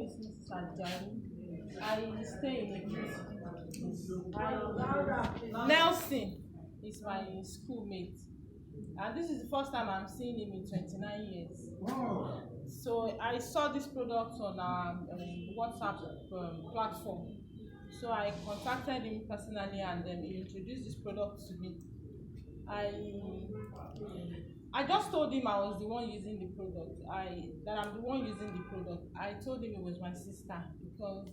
is Mrs. Ajani. I stay in a Nelson is my schoolmate, and this is the first time I'm seeing him in 29 years. Wow. So I saw this product on our WhatsApp platform. So I contacted him personally, and then he introduced this product to me. I just told him I was the one using the product. That I'm the one using the product. I told him it was my sister, because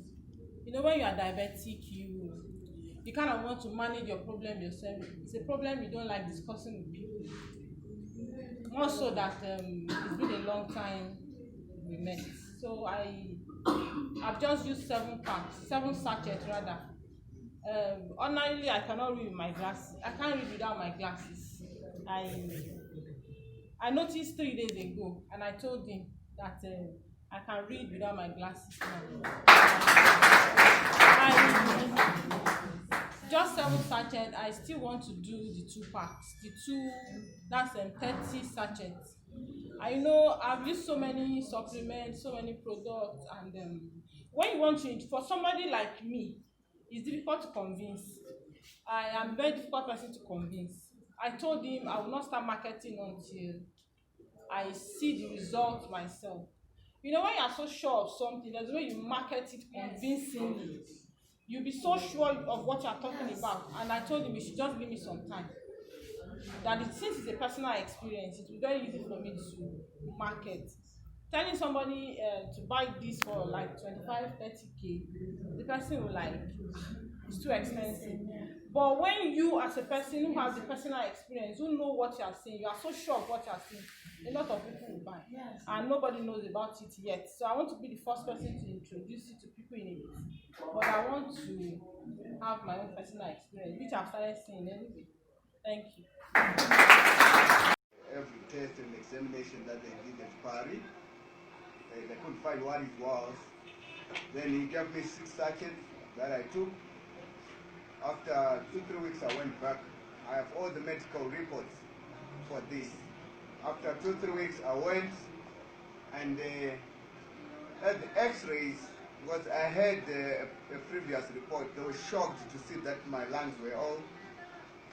you know, when you are diabetic, you kind of want to manage your problem yourself. It's a problem you don't like discussing with people. More so that it's been a long time we met. So I've just used 7 sachets rather. Ordinarily, I cannot read with my glasses. I can't read without my glasses. I noticed 3 days ago, and I told him that I can read without my glasses now. Just 7 sachets. I still want to do the 2 packs. That's 30 sachets. I know I've used so many supplements, so many products, and when you want to, for somebody like me, it's difficult to convince. I am a very difficult person to convince. I told him I will not start marketing until I see the result myself. You know, when you are so sure of something, there's a way you market it convincingly. You'll be so sure of what you are talking about. And I told him he should just give me some time. That since it's a personal experience, it will be very easy for me to market. Telling somebody to buy this for like 25-30K, the person will like, it's too expensive. But when you, as a person who has the personal experience, who know what you are saying, you are so sure of what you are saying, a lot of people will buy. Yes. And nobody knows about it yet. So I want to be the first person to introduce it to people in it. But I want to have my own personal experience, which I've started seeing anyway. Thank you. Every test and examination that they did at Paris, they couldn't find what it was. Then he gave me 6 sachets that I took. After 2-3 weeks, I went back. I have all the medical reports for this. After 2-3 weeks, I went and had the x-rays, because I had a previous report. They were shocked to see that my lungs were all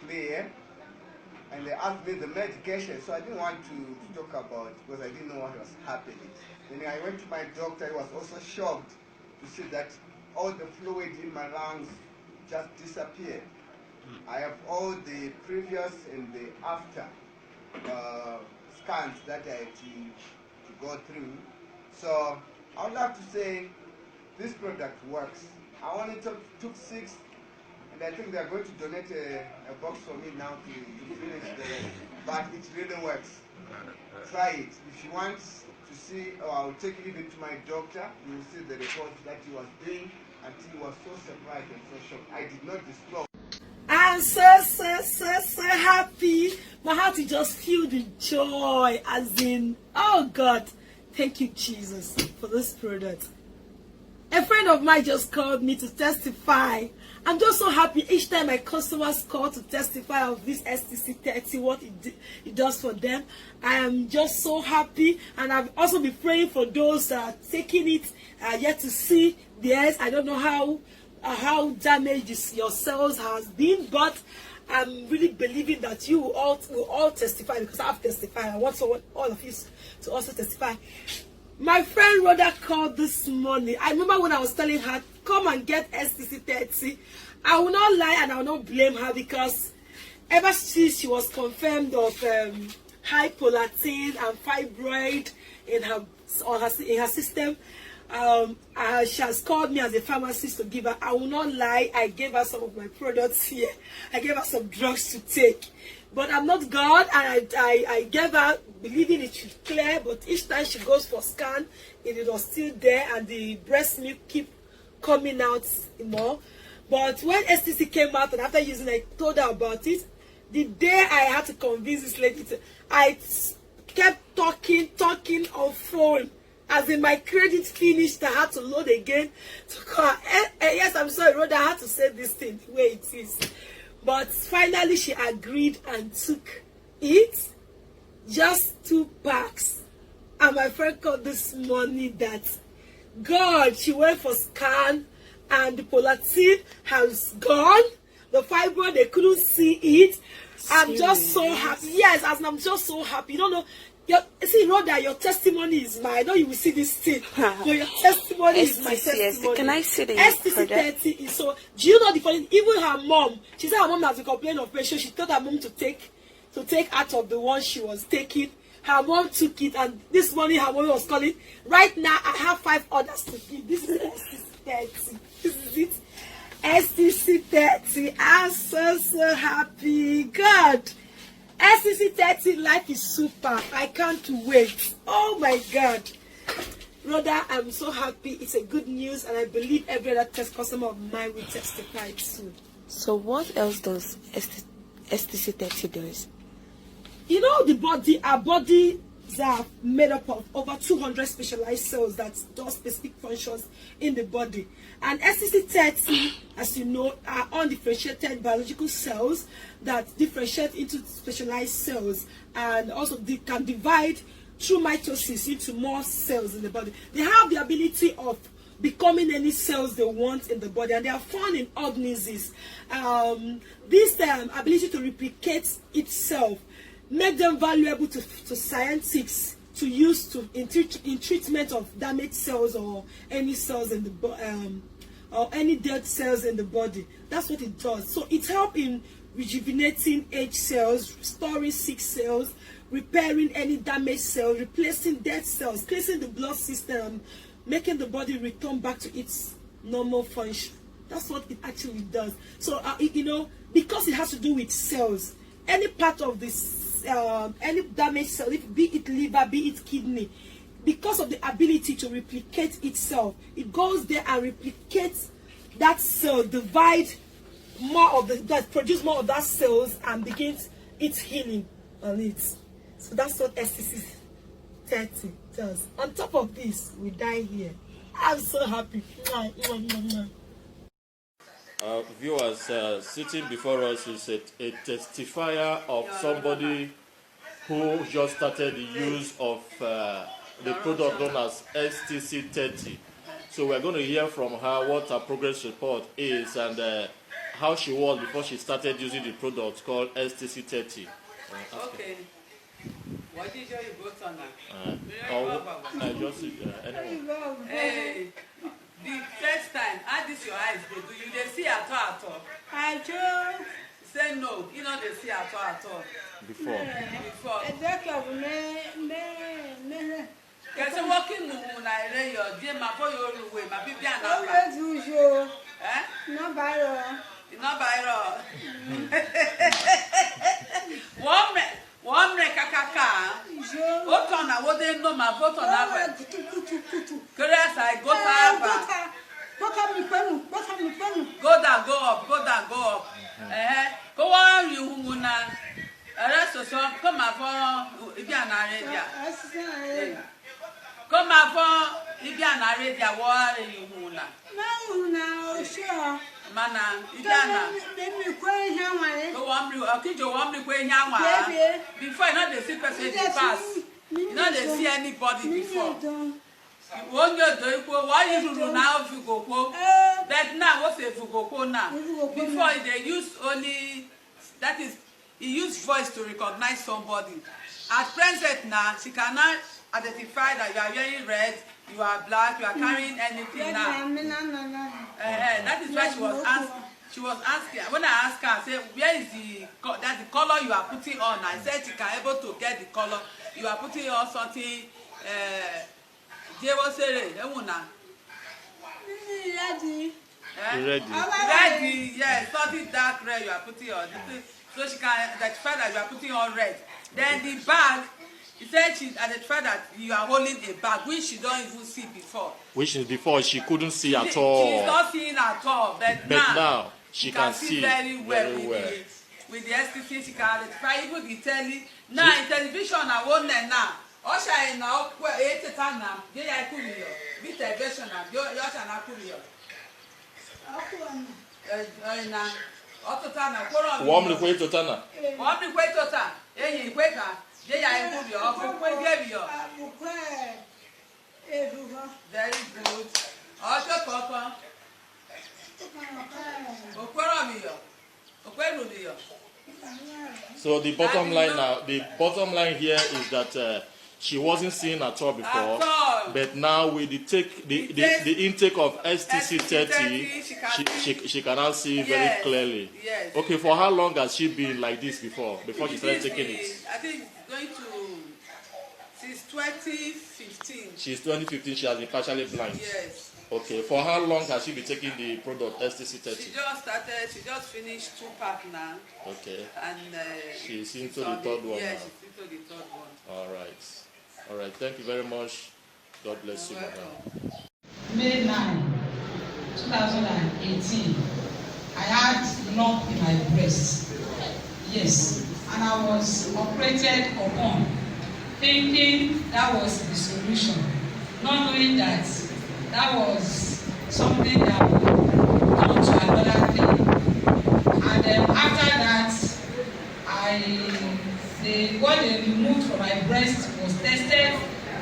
clear. And they asked me the medication, so I didn't want to talk about it because I didn't know what was happening. Then I went to my doctor. He was also shocked to see that all the fluid in my lungs just disappeared. I have all the previous and the after scans that I had to go through. So I would like to say this product works. I only took 6. And I think they're going to donate a box for me now to finish but it really works. Try it. If you want to see, or I'll take it even to my doctor, you will see the report that he was doing, and he was so surprised and so shocked. I did not disclose. I'm so happy. My heart is just filled with joy, as in, oh God, thank you, Jesus, for this product. A friend of mine just called me to testify. I'm just so happy each time my customers call to testify of this STC30, what it does for them. I am just so happy, and I've also been praying for those taking it yet to see theirs. I don't know how damaged your cells has been, but I'm really believing that you will all testify, because I've testified. I want all of you to also testify. My friend Rhoda called this morning. I remember when I was telling her, come and get STC30. I will not lie and I will not blame her, because ever since she was confirmed of high prolactin and fibroid in her system, she has called me as a pharmacist to give her. I will not lie, I gave her some of my products here. I gave her some drugs to take. But I'm not God, and I gave her, believing it should clear, but each time she goes for scan, it was still there, and the breast milk keep coming out more. But when STC came out, and after using it, I told her about it. The day I had to convince this lady, I kept talking on phone. As in, my credit finished, I had to load again to call. Yes, I'm sorry, Rhoda, I had to say this thing the way it is. But finally, she agreed and took it. Just 2 packs. And my friend called this morning that God, she went for scan and the prolactin has gone. The fibroid, they couldn't see it. I'm just so happy. Yes, as I'm just so happy. You don't know. See, Rhoda, your testimony is mine. I know you will see this thing. But your testimony is my testimony. Can I see the STC30 is so. Do you know the funny? Even her mom, she said her mom has been complaining of pressure. She told her mom to take out of the one she was taking. Her mom took it, and this morning her mom was calling. Right now, I have 5 others to give. This is STC30. This is it. STC30. I'm so happy. God. STC30, life is super. I can't wait. Oh my God. Rhoda, I'm so happy. It's a good news, and I believe every other test customer of mine will testify soon. So what else does STC30 does? You know, our bodies are made up of over 200 specialized cells that do specific functions in the body. And STC30, as you know, are undifferentiated biological cells that differentiate into specialized cells, and also they can divide through mitosis into more cells in the body. They have the ability of becoming any cells they want in the body, and they are found in organisms. This ability to replicate itself make them valuable to scientists to use in treatment of damaged cells or any cells in the or any dead cells in the body. That's what it does. So it helps in rejuvenating aged cells, restoring sick cells, repairing any damaged cells, replacing dead cells, cleansing the blood system, making the body return back to its normal function. That's what it actually does. So you know, because it has to do with cells, any part of this, any damaged cell, be it liver, be it kidney, because of the ability to replicate itself, it goes there and replicates that cell, divide more of produce more of that cells, and begins its healing on it. So that's what STC30 does. On top of this, we die here. I'm so happy. Viewers, sitting before us is a testifier of somebody who just started the use of the product known as STC30. So we're going to hear from her what her progress report is and how she was before she started using the product called STC30. Okay. What did you vote on that? I just anyway. Hey, the first time, how this your eyes they do you they see at all? I do. Say no, you know they see at all. Before. Because walking moon, I lay your dear my boy your way, my baby and As usual. eh? No viral. Not viral. One kakaka. What on I wouldn't know my vote on that. Correct, I go to go down, go up. Go on, you woman. Arrest us, come up if you are not come up if you are not ready. What are you, Muna? No, sure. Mana, Ghana. Let me quay here. Go on, you are kitchen, one before you know the secret pass. You know they see anybody before. When you're doing why you do now if you go that now what's if you go now? Before they use only that is he used voice to recognize somebody. At present now she cannot identify that you are wearing red, you are black, you are carrying anything now. That is why she was asking when I asked her, I said, where is the color you are putting on? I said she can able to get the color. You are putting on something ready, yes, something dark red you are putting on. So she can identify that you are putting on red. Then the bag, she said she identified that you are holding a bag which she don't even see before. Which is before she couldn't see at all. She's not seeing at all, but now she can see very well. With the STC, she can identify even the telly. Now in television, I won't now. Osha now, where 8 times now, they are cool. With television now, you're not cool. Warm liquid to Tana. Warm liquid to Tana. They are cool. Very good. Also, Papa. So the bottom line now, the bottom line here is that she wasn't seeing at all before, but now with the intake of STC30, she can now see very clearly. Yes. Okay, for how long has she been like this before she started taking it? I think it's going to since 2015. She's 2015. She has been partially blind. Yes. Okay, for how long has she been taking the product STC30? She just finished 2 packs now. Okay. And she's into the third one. Yeah, she's into the third one. All right. Thank you very much. God bless you, madam. May 9, 2018, I had lump in my breast. Yes, and I was operated upon, thinking that was the solution, not knowing that that was something that would come to another thing. And then after that, what they removed from my breast was tested,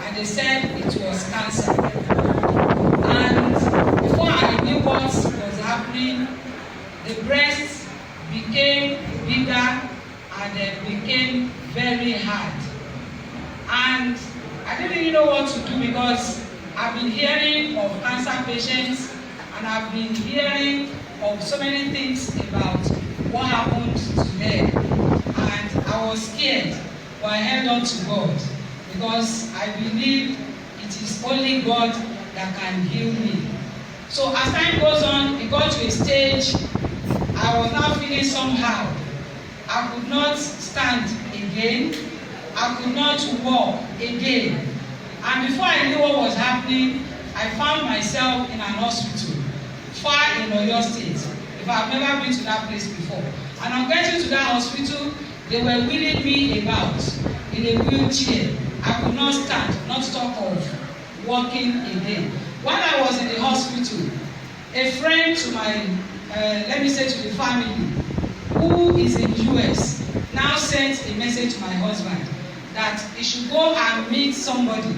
and they said it was cancer. And before I knew what was happening, the breast became bigger and it became very hard. And I didn't really know what to do, because I've been hearing of cancer patients, and I've been hearing of so many things about what happened to them. And I was scared, but I held on to God, because I believe it is only God that can heal me. So as time goes on, it got to a stage, I was now feeling somehow. I could not stand again. I could not walk again. And before I knew what was happening, I found myself in an hospital far in Oyo State. If I've never been to that place before. And on getting to that hospital, they were wheeling me about in a wheelchair. I could not stand, not talk of walking again. While I was in the hospital, a friend to my, let me say to the family, who is in the US, now sent a message to my husband that he should go and meet somebody,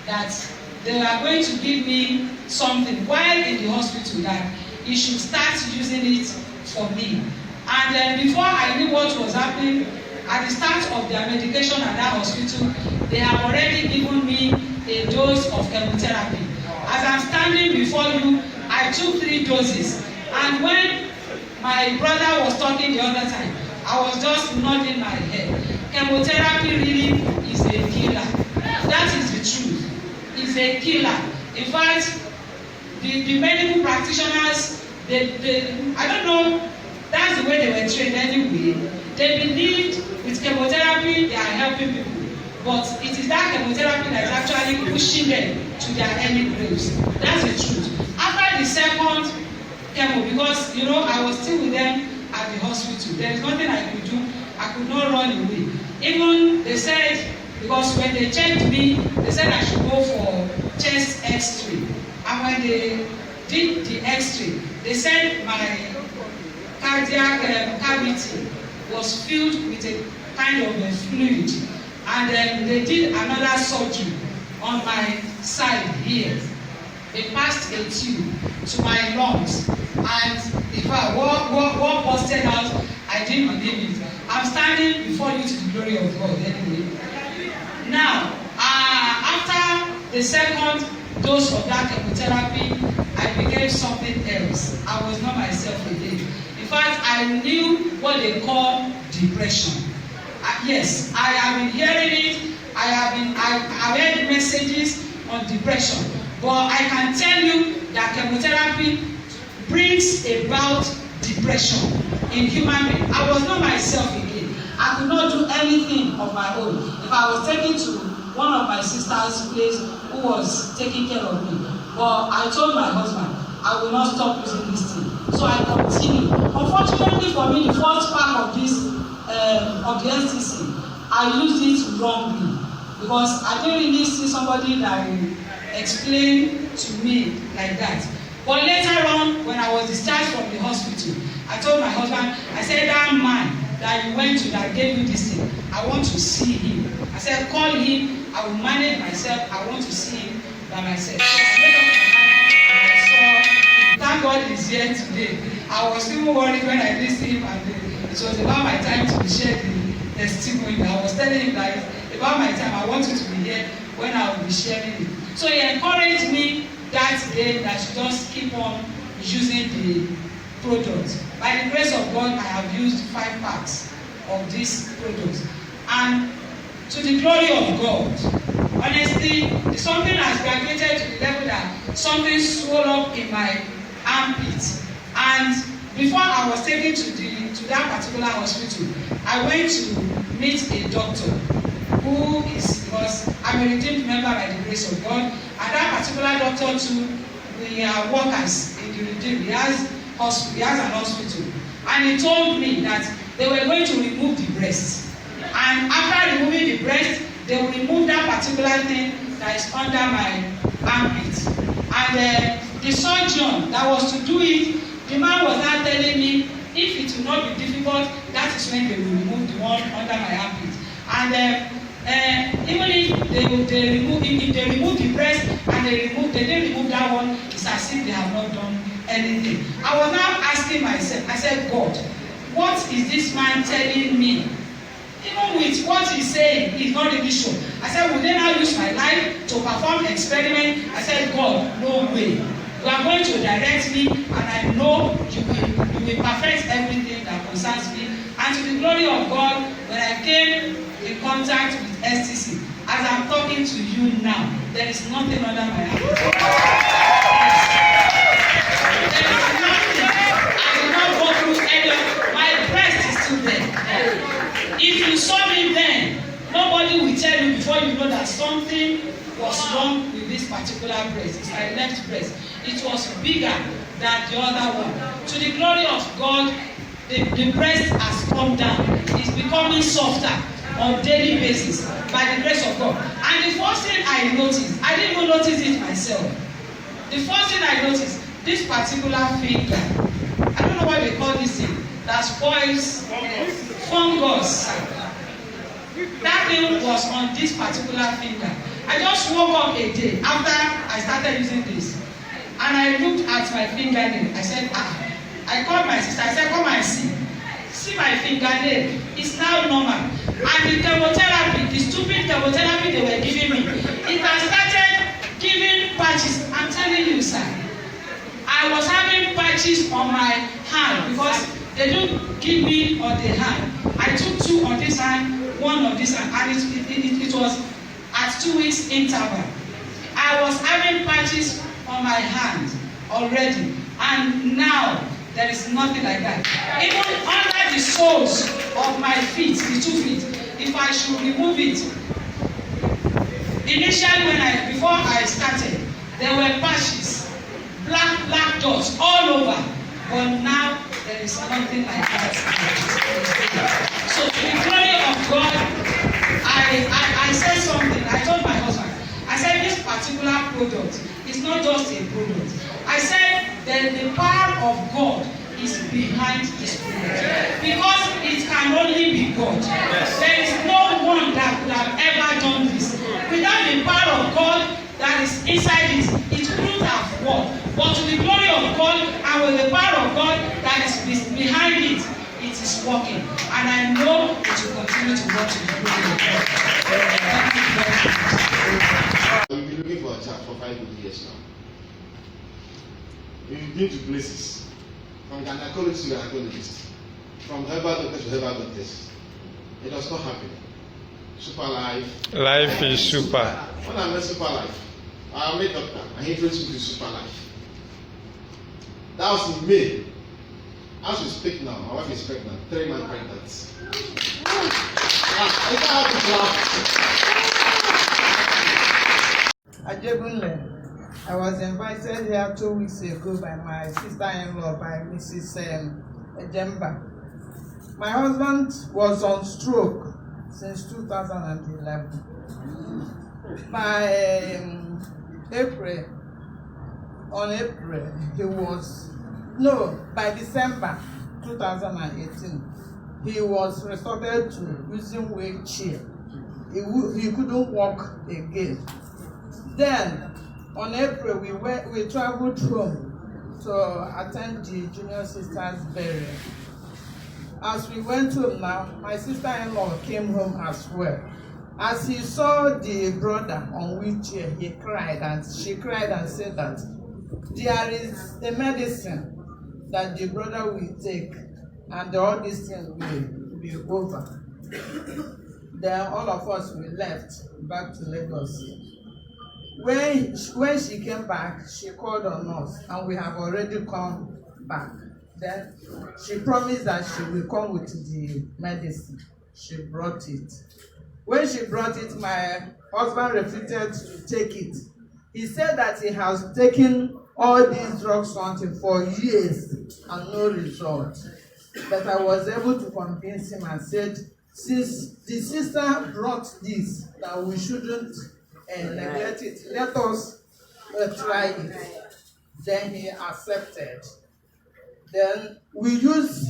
that they are going to give me something while in the hospital, that he should start using it for me. And then before I knew what was happening, at the start of their medication at that hospital, they have already given me a dose of chemotherapy. As I'm standing before you, I took 3 doses. And when my brother was talking the other time, I was just nodding my head. Chemotherapy really is a killer. That is the truth. It's a killer. In fact, the medical practitioners, I don't know, that's the way they were trained anyway. They believed with chemotherapy they are helping people. But it is that chemotherapy that is actually pushing them to their early graves. That's the truth. After the second chemo, because I was still with them at the hospital, there is nothing I could do. I could not run away. Even they said, because when they checked me, they said I should go for chest X-ray. And when they did the X-ray, they said my cardiac cavity was filled with a kind of a fluid. And then they did another surgery on my side here. They passed a tube to my lungs. And if I what busted out, I didn't believe it. I'm standing before you to the glory of God anyway. Now, after the second dose of that chemotherapy, I became something else. I was not myself again. In fact, I knew what they call depression. Yes, I have been hearing it. I've heard messages on depression. But I can tell you that chemotherapy brings about depression in human beings. I was not myself again. I could not do anything of my own. If I was taken to one of my sister's place who was taking care of me, but I told my husband, I will not stop using this thing. So I continued. Unfortunately for me, the first part of this of the STC, I used it wrongly because I didn't really see somebody that will explain to me like that. But later on, when I was discharged from the hospital, I told my husband, I said, that man that you went to that gave you this thing, I want to see him. I said, call him, I will manage myself, I want to see him by myself. So I made up my mind and I saw, thank God he's here today. I was even worried when I listened to him, and it was about my time to share the testimony. I was telling him that about my time, I want you to be here when I will be sharing it. So he encouraged me that day that I should just keep on using the product. By the grace of God, I have used 5 packs of this product. And to the glory of God, honestly, something has graduated to the level that something swelled up in my armpit. And before I was taken to that particular hospital, I went to meet a doctor who is, because I'm a redeemed member by the grace of God, and that particular doctor too, we are workers in the redeemed. He has an hospital, and he told me that they were going to remove the breast, and after removing the breast, they will remove that particular thing that is under my armpit. And the surgeon that was to do it, the man was now telling me if it will not be difficult, that is when they will remove the one under my armpit. And even if they remove the breast and they didn't remove that one, it's as if they have not done anything. I was now asking myself, I said, God, what is this man telling me? Even with what he's saying, he's not really sure. I said, will they now use my life to perform experiment? I said, God, no way. You are going to direct me, and I know you will perfect everything that concerns me. And to the glory of God, when I came in contact with STC, as I'm talking to you now, there is nothing under my hand. There is nothing. I did not go through any of my breast is still there. If you saw me then, nobody will tell you before you know that something was wrong with this particular breast. It's my left breast. It was bigger than the other one. To the glory of God, the breast has come down. It's becoming softer on a daily basis by the grace of God. And the first thing I noticed, I didn't even notice it myself. The first thing I noticed, this particular finger, I don't know what they call this thing, that spoils fungus. That thing was on this particular finger. I just woke up a day after I started using this, and I looked at my fingernail. I said, I called my sister. I said, come and see my fingernail. It's now normal. And the chemotherapy, the stupid chemotherapy they were giving me, it has started giving patches. I'm telling you, sir, I was having patches on my hand because they don't give me on the hand. I took 2 on this hand, 1 on this hand, and it was at 2 weeks interval. I was having patches on my hand already, and now there is nothing like that. Even under the soles of my feet, the 2 feet, if I should remove it, initially before I started, there were patches, black dots all over, but now there is nothing like that. So to the glory of God, I said something. I told my husband, I said this particular product is not just a product. I said that the power of God is behind this product, because it can only be God. There is no one that could have ever done this. Without the power of God that is inside it couldn't have worked. But to the glory of God, and with the power of God that is behind it, it is working. And I know it will continue to work to the glory of God. We've been looking for a child for 5 years now. We've been to places, from gynecologist to gynecologist, from herbal doctors to herbal doctors. It does not happen. Super life. Life is super. When I met Super Life, I met a doctor and he introduced me to Super Life. That was in May. As we speak now, my wife is pregnant, 3 months pregnant. I was invited here 2 weeks ago by my sister-in-law, by Mrs. Ejemba. My husband was on stroke since 2011. By by December 2018, he was resorted to using wheelchair. He couldn't walk again. Then On April, we traveled home to attend the junior sister's burial. As we went home now, my sister-in-law came home as well. As he saw the brother on wheelchair, he cried, and she cried and said that there is a medicine that the brother will take, and all these things will be over. Then all of us we left back to Lagos. When she came back, she called on us, and we have already come back. Then she promised that she will come with the medicine. She brought it. When she brought it, my husband refused to take it. He said that he has taken all these drugs for years and no result. But I was able to convince him and said, since the sister brought this, that we shouldn't neglect it. Let us try it. Then he accepted. Then we used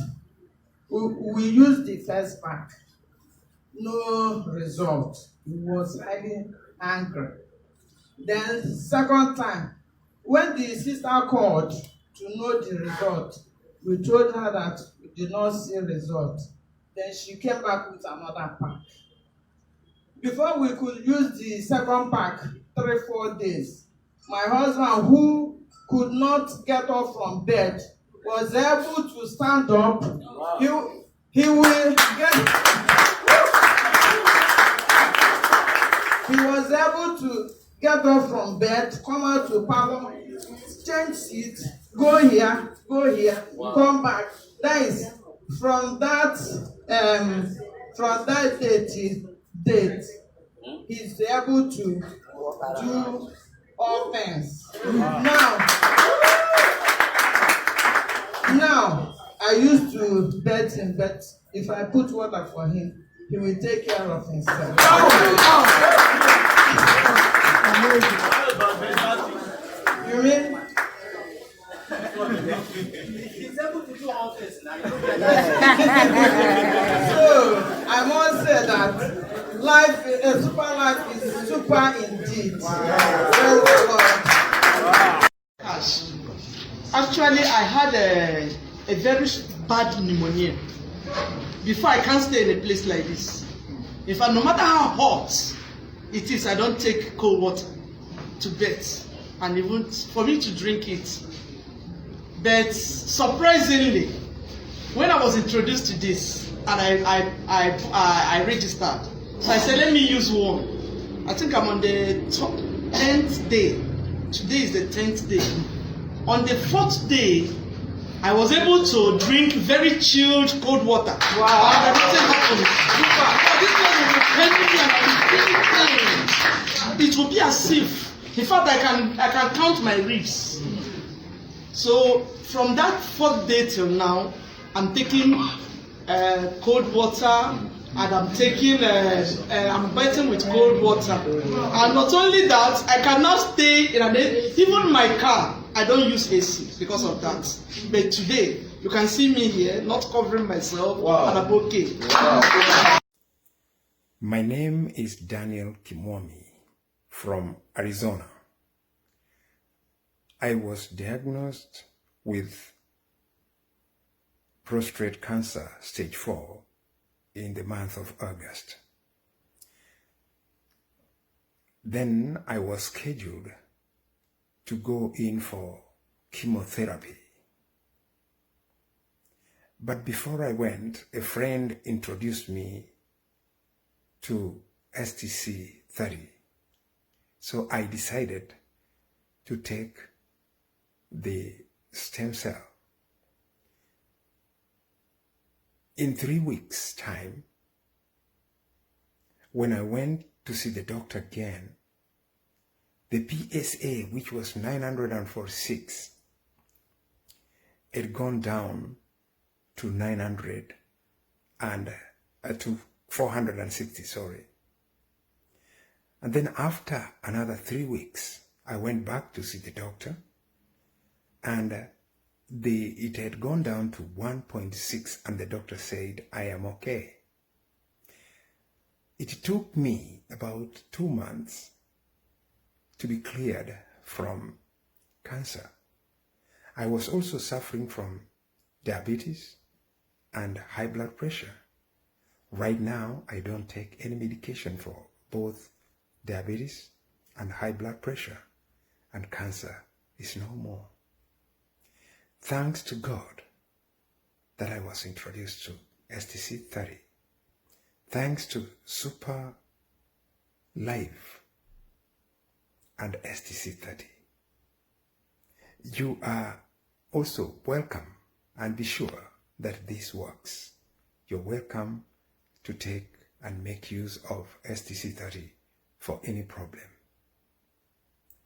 the first pack. No result. He was highly angry. Then second time, when the sister called to know the result, we told her that we did not see result. Then she came back with another pack. Before we could use the second pack, 3-4 days, my husband, who could not get up from bed, was able to stand up. Wow. He was able to get up from bed, come out to parlor, change seat, go here, wow. Come back. That is from that date, he's able to do all things. Now, I used to bet him, but if I put water for him, he will take care of himself. You mean? He's able to do all this now. So, I must say that life, a super life is super indeed. Wow. Wow. Actually, I had a very bad pneumonia. Before, I can't stay in a place like this. In fact, no matter how hot it is, I don't take cold water to bathe, and even for me to drink it. But surprisingly, when I was introduced to this, and I registered, so I said, let me use one. I think I'm on the 10th day. Today is the 10th day. On the 4th day, I was able to drink very chilled cold water. Wow. And it will be as if, in fact, I can count my ribs. So from that 4th day till now, I'm taking cold water, and I'm taking I'm bathing with cold water. And not only that, I cannot stay in even my car. I don't use AC because of that. But today, you can see me here, not covering myself, wow. And I'm okay. Wow. My name is Daniel Kimwami from Arizona. I was diagnosed with prostate cancer stage 4 in the month of August. Then I was scheduled to go in for chemotherapy. But before I went, a friend introduced me to STC30. So I decided to take the stem cell. In 3 weeks' time, when I went to see the doctor again, the PSA, which was 946, had gone down to 900 and to 460, sorry. And then after another 3 weeks, I went back to see the doctor, and it had gone down to 1.6, and the doctor said, I am okay. It took me about 2 months to be cleared from cancer. I was also suffering from diabetes and high blood pressure. Right now, I don't take any medication for both diabetes and high blood pressure, and cancer is no more. Thanks to God that I was introduced to STC30. Thanks to Super Life and STC30. You are also welcome, and be sure that this works. You're welcome to take and make use of STC30 for any problem.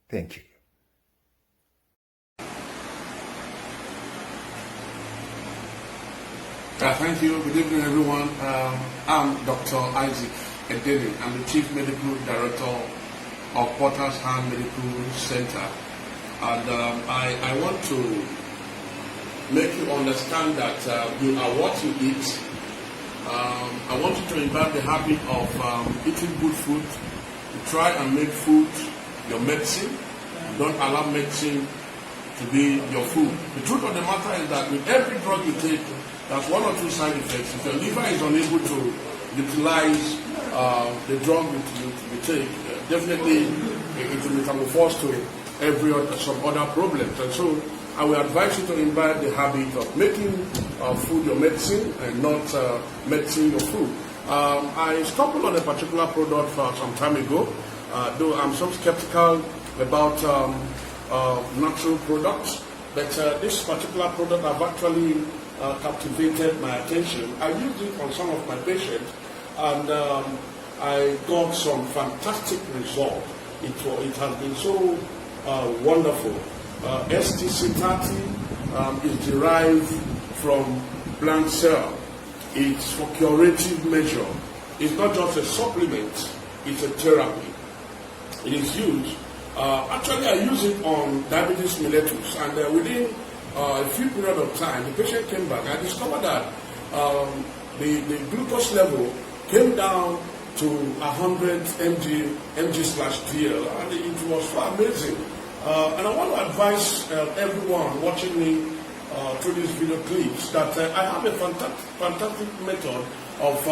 Thank you. Thank you. Good evening, everyone. I'm Dr. Isaac Edeni. I'm the Chief Medical Director of Porter's Hand Medical Center. And I want to make you understand that you are what you eat. I want you to imbibe the habit of eating good food. You try and make food your medicine. You don't allow medicine to be your food. The truth of the matter is that with every drug you take, there's one or two side effects. If your liver is unable to utilize the drug you take, definitely it will metamorphose to some other problems. And so I will advise you to imbibe the habit of making food your medicine and not medicine your food. I stumbled on a particular product some time ago, though I'm so skeptical about natural products, but this particular product I've actually captivated my attention. I used it on some of my patients, and I got some fantastic results. It has been so wonderful. STC30 is derived from plant cell. It's for curative measure. It's not just a supplement, it's a therapy. It is used. Actually, I use it on diabetes mellitus, and within a few period of time, the patient came back. I discovered that the glucose level came down to 100 mg/dl, and it was so amazing. And I want to advise everyone watching me through these video clips that I have a fantastic method of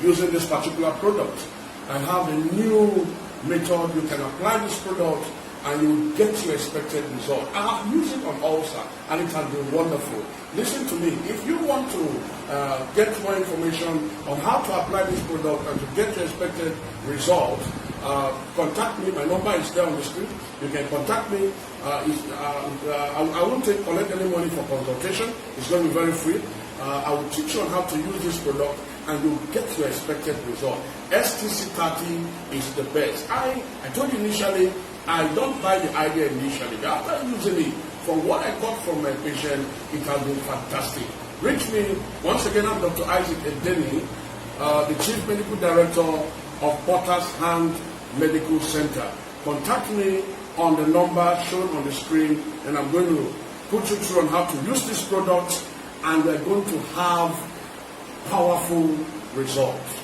using this particular product. I have a new method. You can apply this product and you will get your expected result. I have used it on ulcer and it has been wonderful. Listen to me. If you want to get more information on how to apply this product and to get your expected result, contact me. My number is there on the screen. You can contact me. I won't collect any money for consultation. It's going to be very free. I will teach you on how to use this product and you'll get your expected result. STC30 is the best. I told you initially, I don't buy the idea initially. But after using it, from what I got from my patient, it has been fantastic. Reach me. Once again, I'm Dr. Isaac Edeni, the Chief Medical Director of Porter's Hand Medical Center. Contact me on the number shown on the screen, and I'm going to put you through on how to use this product, and we're going to have powerful results.